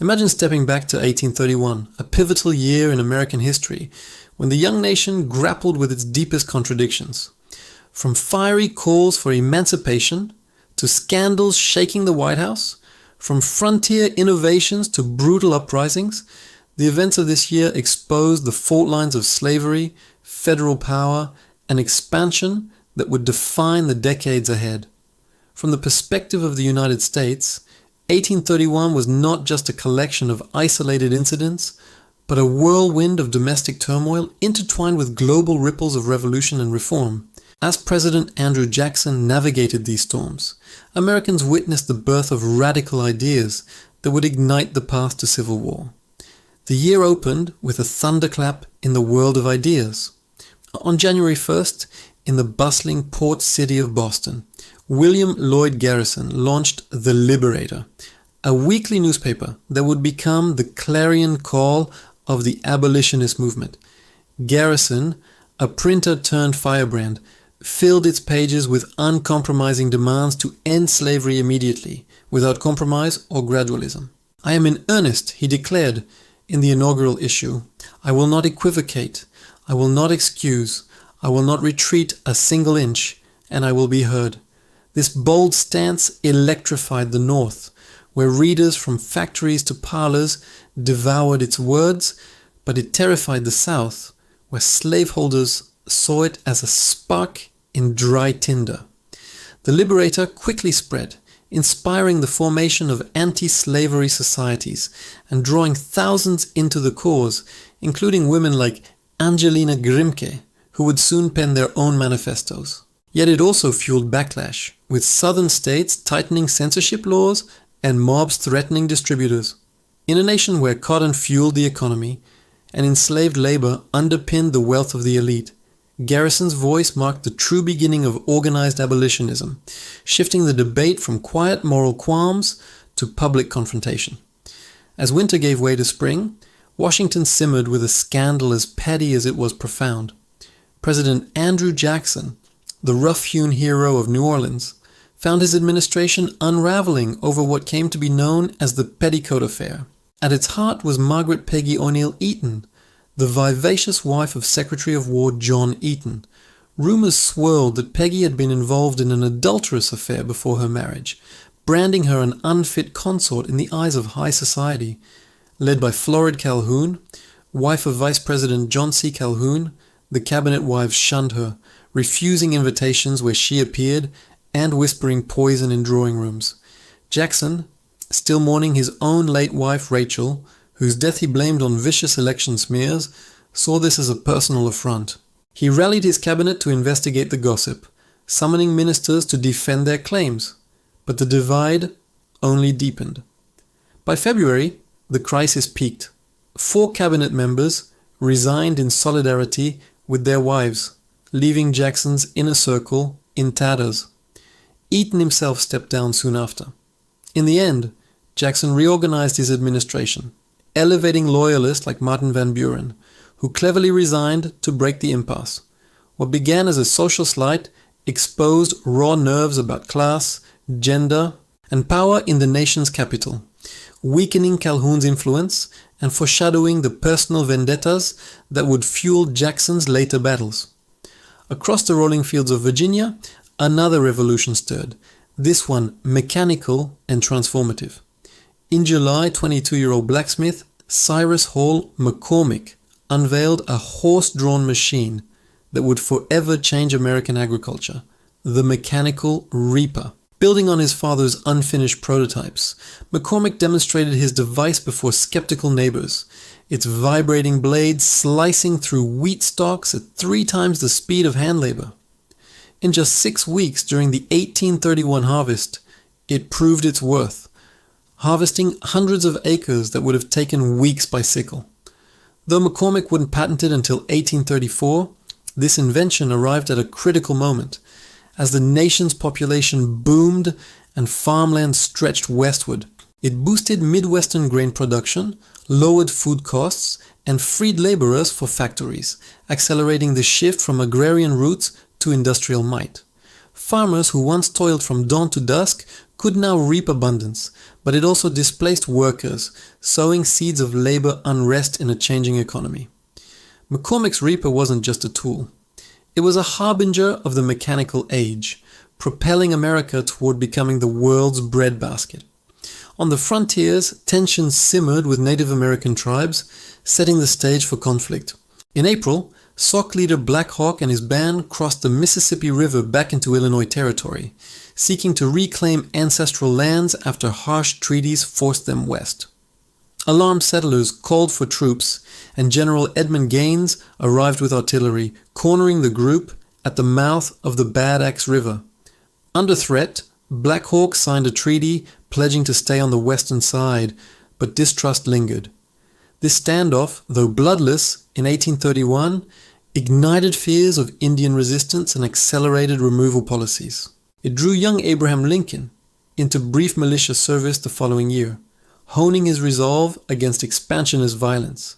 Imagine stepping back to 1831, a pivotal year in American history, when the young nation grappled with its deepest contradictions. From fiery calls for emancipation to scandals shaking the White House, from frontier innovations to brutal uprisings, the events of this year exposed the fault lines of slavery, federal power, and expansion that would define the decades ahead. From the perspective of the United States, 1831 was not just a collection of isolated incidents, but a whirlwind of domestic turmoil intertwined with global ripples of revolution and reform. As President Andrew Jackson navigated these storms, Americans witnessed the birth of radical ideas that would ignite the path to civil war. The year opened with a thunderclap in the world of ideas. On January 1st, in the bustling port city of Boston, William Lloyd Garrison launched The Liberator, a weekly newspaper that would become the clarion call of the abolitionist movement. Garrison, a printer turned firebrand, filled its pages with uncompromising demands to end slavery immediately, without compromise or gradualism. "I am in earnest," he declared in the inaugural issue. "I will not equivocate. I will not excuse. I will not retreat a single inch, and I will be heard." This bold stance electrified the North, where readers from factories to parlors devoured its words, but it terrified the South, where slaveholders saw it as a spark in dry tinder. The Liberator quickly spread, inspiring the formation of anti-slavery societies and drawing thousands into the cause, including women like Angelina Grimke, who would soon pen their own manifestos. Yet it also fueled backlash, with southern states tightening censorship laws and mobs threatening distributors. In a nation where cotton fueled the economy and enslaved labor underpinned the wealth of the elite, Garrison's voice marked the true beginning of organized abolitionism, shifting the debate from quiet moral qualms to public confrontation. As winter gave way to spring, Washington simmered with a scandal as petty as it was profound. President Andrew Jackson, the rough-hewn hero of New Orleans, found his administration unraveling over what came to be known as the Petticoat Affair. At its heart was Margaret Peggy O'Neill Eaton, the vivacious wife of Secretary of War John Eaton. Rumors swirled that Peggy had been involved in an adulterous affair before her marriage, branding her an unfit consort in the eyes of high society. Led by Florid Calhoun, wife of Vice President John C. Calhoun, the cabinet wives shunned her, refusing invitations where she appeared and whispering poison in drawing rooms. Jackson, still mourning his own late wife Rachel, whose death he blamed on vicious election smears, saw this as a personal affront. He rallied his cabinet to investigate the gossip, summoning ministers to defend their claims, but the divide only deepened. By February, the crisis peaked. 4 cabinet members resigned in solidarity with their wives, leaving Jackson's inner circle in tatters. Eaton himself stepped down soon after. In the end, Jackson reorganized his administration, elevating loyalists like Martin Van Buren, who cleverly resigned to break the impasse. What began as a social slight exposed raw nerves about class, gender, and power in the nation's capital, weakening Calhoun's influence and foreshadowing the personal vendettas that would fuel Jackson's later battles. Across the rolling fields of Virginia, another revolution stirred, this one mechanical and transformative. In July, 22-year-old blacksmith Cyrus Hall McCormick unveiled a horse-drawn machine that would forever change American agriculture, the mechanical reaper. Building on his father's unfinished prototypes, McCormick demonstrated his device before skeptical neighbors, its vibrating blades slicing through wheat stalks at 3 times the speed of hand labor. In just 6 weeks during the 1831 harvest, it proved its worth, harvesting hundreds of acres that would have taken weeks by sickle. Though McCormick wouldn't patent it until 1834, this invention arrived at a critical moment, as the nation's population boomed and farmland stretched westward. It boosted Midwestern grain production, lowered food costs, and freed laborers for factories, accelerating the shift from agrarian roots to industrial might. Farmers who once toiled from dawn to dusk could now reap abundance, but it also displaced workers, sowing seeds of labor unrest in a changing economy. McCormick's Reaper wasn't just a tool. It was a harbinger of the mechanical age, propelling America toward becoming the world's breadbasket. On the frontiers, tensions simmered with Native American tribes, setting the stage for conflict. In April, Sauk leader Black Hawk and his band crossed the Mississippi River back into Illinois territory, seeking to reclaim ancestral lands after harsh treaties forced them west. Alarmed settlers called for troops, and General Edmund Gaines arrived with artillery, cornering the group at the mouth of the Bad Axe River. Under threat, Black Hawk signed a treaty pledging to stay on the western side, but distrust lingered. This standoff, though bloodless, in 1831, ignited fears of Indian resistance and accelerated removal policies. It drew young Abraham Lincoln into brief militia service the following year, honing his resolve against expansionist violence.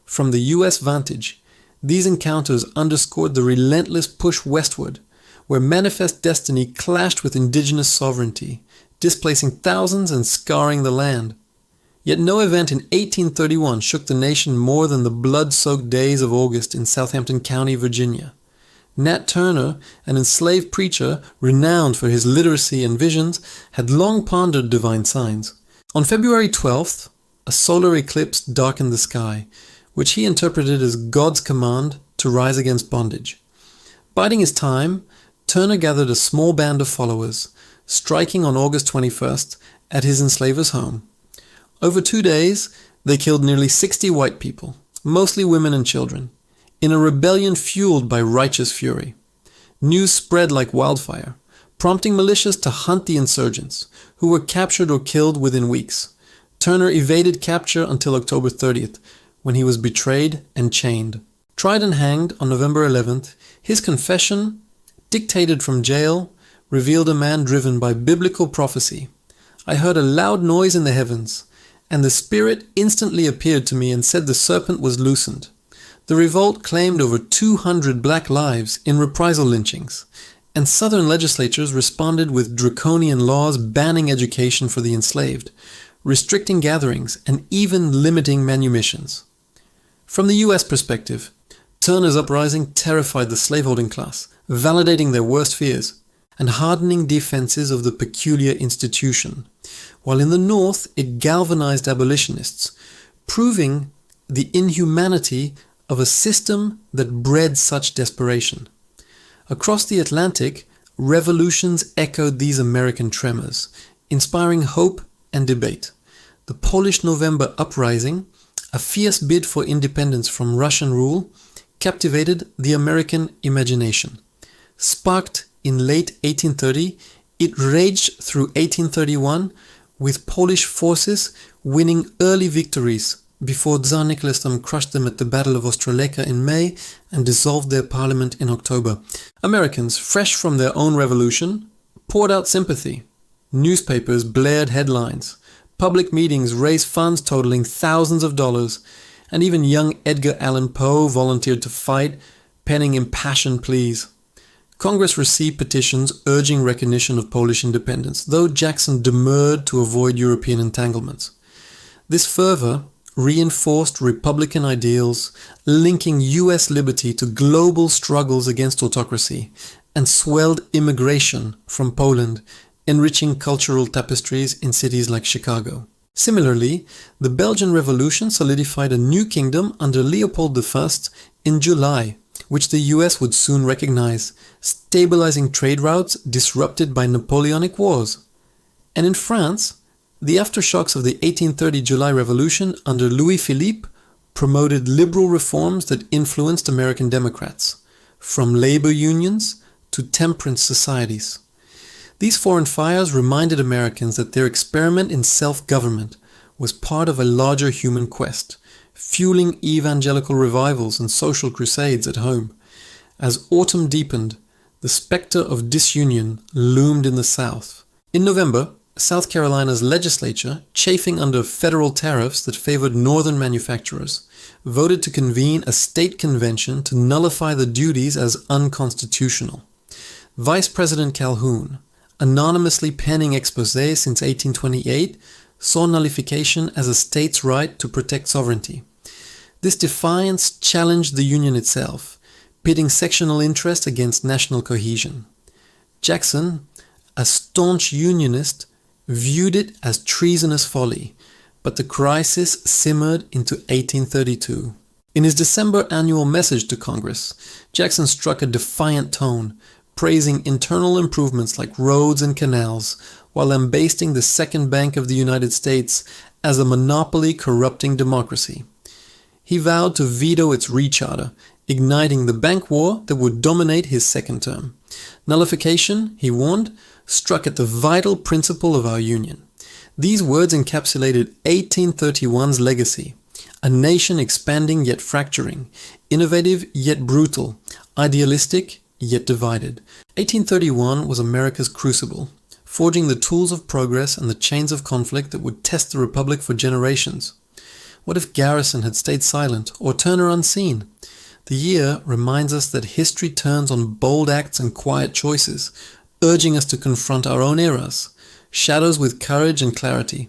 From the US vantage, these encounters underscored the relentless push westward, where manifest destiny clashed with indigenous sovereignty, displacing thousands and scarring the land. Yet no event in 1831 shook the nation more than the blood-soaked days of August in Southampton County, Virginia. Nat Turner, an enslaved preacher renowned for his literacy and visions, had long pondered divine signs. On February 12th, a solar eclipse darkened the sky, which he interpreted as God's command to rise against bondage. Biding his time, Turner gathered a small band of followers, striking on August 21st at his enslaver's home. Over 2 days, they killed nearly 60 white people, mostly women and children, in a rebellion fueled by righteous fury. News spread like wildfire, prompting militias to hunt the insurgents, who were captured or killed within weeks. Turner evaded capture until October 30th, when he was betrayed and chained. Tried and hanged on November 11th, his confession, dictated from jail, revealed a man driven by biblical prophecy. "I heard a loud noise in the heavens, and the Spirit instantly appeared to me and said the serpent was loosened." The revolt claimed over 200 black lives in reprisal lynchings, and Southern legislatures responded with draconian laws banning education for the enslaved, restricting gatherings, and even limiting manumissions. From the US perspective, Turner's uprising terrified the slaveholding class, validating their worst fears, and hardening defenses of the peculiar institution, while in the North it galvanized abolitionists, proving the inhumanity of a system that bred such desperation. Across the Atlantic, revolutions echoed these American tremors, inspiring hope and debate. The Polish November uprising, a fierce bid for independence from Russian rule, captivated the American imagination. Sparked in late 1830, it raged through 1831, with Polish forces winning early victories before Tsar Nicholas II crushed them at the Battle of Ostroleka in May and dissolved their parliament in October. Americans, fresh from their own revolution, poured out sympathy. Newspapers blared headlines. Public meetings raised funds totaling thousands of dollars, and even young Edgar Allan Poe volunteered to fight, penning impassioned pleas. Congress received petitions urging recognition of Polish independence, though Jackson demurred to avoid European entanglements. This fervor reinforced Republican ideals, linking US liberty to global struggles against autocracy, and swelled immigration from Poland, enriching cultural tapestries in cities like Chicago. Similarly, the Belgian Revolution solidified a new kingdom under Leopold I in July, which the US would soon recognize, stabilizing trade routes disrupted by Napoleonic Wars. And in France, the aftershocks of the 1830 July Revolution under Louis-Philippe promoted liberal reforms that influenced American Democrats, from labor unions to temperance societies. These foreign fires reminded Americans that their experiment in self-government was part of a larger human quest, fueling evangelical revivals and social crusades at home. As autumn deepened, the specter of disunion loomed in the South. In November, South Carolina's legislature, chafing under federal tariffs that favored northern manufacturers, voted to convene a state convention to nullify the duties as unconstitutional. Vice President Calhoun, anonymously penning exposés since 1828, saw nullification as a state's right to protect sovereignty. This defiance challenged the Union itself, pitting sectional interest against national cohesion. Jackson, a staunch Unionist, viewed it as treasonous folly, but the crisis simmered into 1832. In his December annual message to Congress, Jackson struck a defiant tone, praising internal improvements like roads and canals, while lambasting the Second Bank of the United States as a monopoly corrupting democracy. He vowed to veto its recharter, igniting the bank war that would dominate his second term. Nullification, he warned, struck at the vital principle of our Union. These words encapsulated 1831's legacy, a nation expanding yet fracturing, innovative yet brutal, idealistic yet divided. 1831 was America's crucible, forging the tools of progress and the chains of conflict that would test the Republic for generations. What if Garrison had stayed silent, or Turner unseen? The year reminds us that history turns on bold acts and quiet choices, urging us to confront our own eras, shadows with courage and clarity.